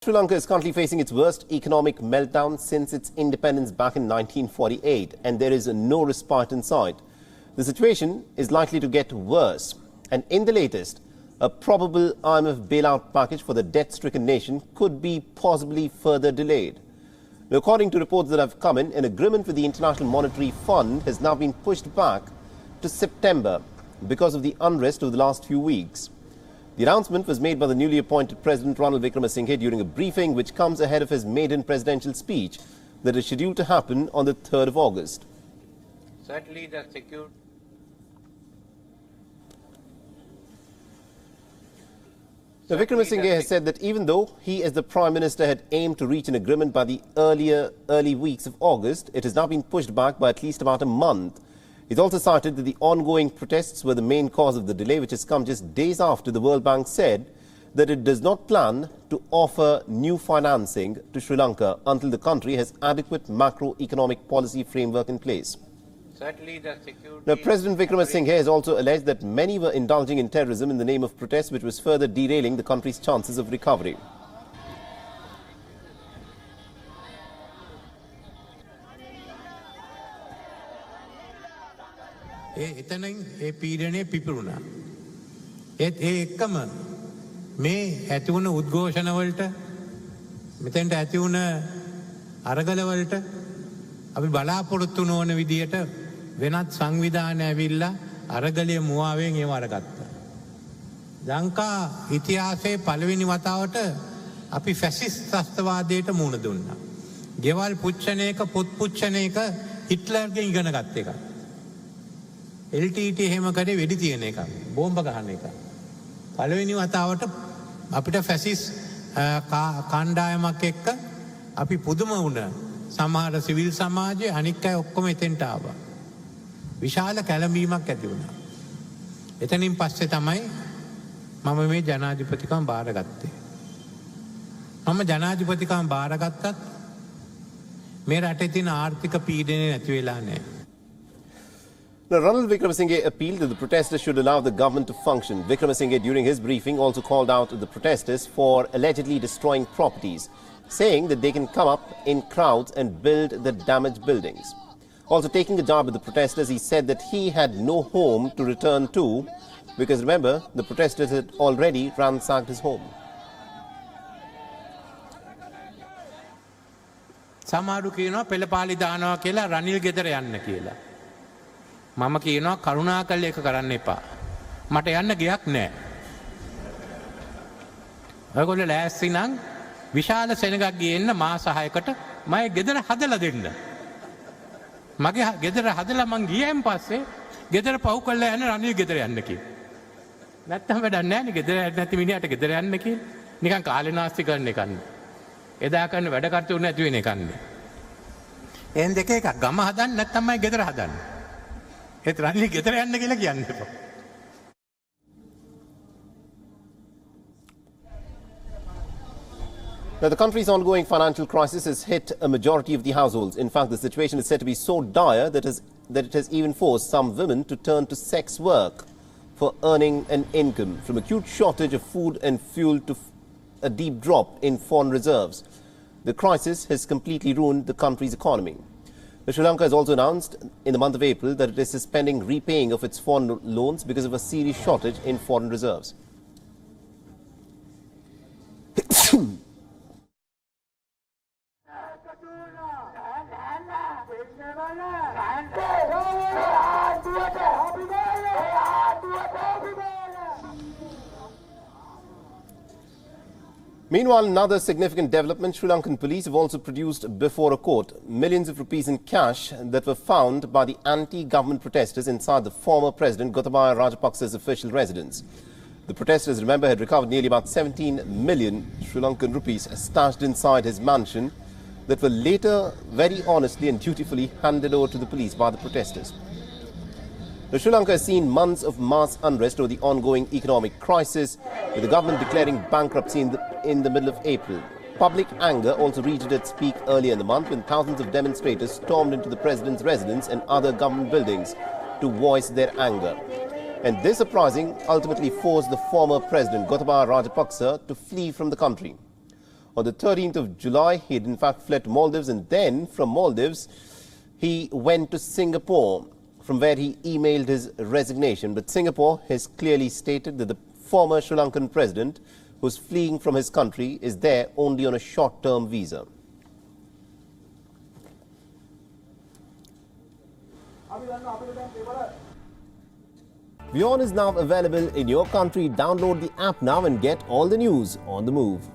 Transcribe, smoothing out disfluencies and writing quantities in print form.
Sri Lanka is currently facing its worst economic meltdown since its independence back in 1948, and there is no respite in sight. The situation is likely to get worse, and in the latest, a probable IMF bailout package for the debt-stricken nation could be possibly further delayed. Now, according to reports that have come in, an agreement with the International Monetary Fund has now been pushed back to September because of the unrest of the last few weeks. The announcement was made by the newly appointed President Ranil Wickremesinghe during a briefing which comes ahead of his maiden presidential speech that is scheduled to happen on the 3rd of August. Certainly the security. Now, Wickremesinghe has said that even though he as the Prime Minister had aimed to reach an agreement by the early weeks of August, it has now been pushed back by at least about a month. He's also cited that the ongoing protests were the main cause of the delay, which has come just days after the World Bank said that it does not plan to offer new financing to Sri Lanka until the country has adequate macroeconomic policy framework in place. Certainly the security. Now, President Wickremesinghe has also alleged that many were indulging in terrorism in the name of protest, which was further derailing the country's chances of recovery. එතනින් ඒ පීඩනය පිපිරුණා. ඒත් ඒ එක්කම මේ ඇති වුණ උද්ඝෝෂණවලට මෙතෙන්ට ඇති වුණ අරගලවලට අපි බලාපොරොත්තු නොවන විදියට වෙනත් සංවිධාන ඇවිල්ලා අරගලය මුවාවෙන් ඒව අරගත්තා. ලංකා ඉතිහාසයේ පළවෙනි වතාවට අපි ෆැසිස්ට් ත්‍රස්තවාදයට මුහුණ දුන්නා. ගෙවල් පුච්චන එක, පොත් පුච්චන එක හිට්ලර්ගෙන් ඉගෙන ගත්ත එකක්. LTT එහෙම කරේ වෙඩි තියෙන එක, බෝම්බ ගහන එක. පළවෙනි වතාවට අපිට ෆැසිස් කණ්ඩායමක් එක්ක අපි පුදුම වුණ සමහර සිවිල් සමාජයේ අනික් අය ඔක්කොම එතෙන්ට ආවා. විශාල කැළඹීමක් ඇති වුණා. එතනින් පස්සේ තමයි මම මේ ජනාධිපතිකම බාරගත්තේ. මම ජනාධිපතිකම බාරගත්තත් මේ රටේ තියෙන ආර්ථික පීඩනය නැති වෙලා නැහැ. Now, Ranil Wickremesinghe appealed that the protesters should allow the government to function. Wickremesinghe, during his briefing, also called out the protesters for allegedly destroying properties, saying that they can come up in crowds and build the damaged buildings. Also taking a jab at the protesters, he said that he had no home to return to, because remember, the protesters had already ransacked his home. සමහරු කියනවා පෙළපාලි දානවා කියලා රනිල් ගෙදර යන්න කියලා. මම කියනවා කරුණාකරලා ඒක කරන්න එපා. මට යන්න ගියක් නැහැ. ඔයගොල්ලෝ ලෑස්ති නම් විශාල සෙනඟක් ගියෙන්න මාස 6කට මම ගෙදර හදලා දෙන්න. මගේ ගෙදර හදලා මං ගියන් පස්සේ ගෙදර පහු කරලා යන්න රනිල් ගෙදර යන්න කියලා. නැත්තම් වැඩක් නැහැ නේ ගෙදර නැති මිනිහට ගෙදර යන්න කියලා. නිකන් කාලේ නාස්ති කරන එකන්නේ. එදා කරන වැඩ කටයුතු නැති වෙන එකන්නේ. එහෙන් දෙක එකක් ගම හදන්න නැත්තම් මම ගෙදර හදන්න. Now, the country's ongoing financial crisis has hit a majority of the households. In fact, the situation is said to be so dire that it has even forced some women to turn to sex work for earning an income. From acute shortage of food and fuel to a deep drop in foreign reserves, the crisis has completely ruined the country's economy. Sri Lanka has also announced in the month of April that it is suspending repaying of its foreign loans because of a serious shortage in foreign reserves. Meanwhile, another significant development, Sri Lankan police have also produced before a court millions of rupees in cash that were found by the anti-government protesters inside the former President Gotabaya Rajapaksa's official residence. The protesters, remember, had recovered nearly about 17 million Sri Lankan rupees stashed inside his mansion that were later very honestly and dutifully handed over to the police by the protesters. Now, Sri Lanka has seen months of mass unrest over the ongoing economic crisis, with the government declaring bankruptcy in the middle of April. Public anger also reached its peak earlier in the month when thousands of demonstrators stormed into the president's residence and other government buildings to voice their anger. And this uprising ultimately forced the former president, Gotabaya Rajapaksa, to flee from the country. On the 13th of July, he had in fact fled to Maldives, and then from Maldives, he went to Singapore, from where he emailed his resignation. But Singapore has clearly stated that the former Sri Lankan president, who's fleeing from his country, is there only on a short-term visa. WION is now available in your country. Download the app now and get all the news on the move.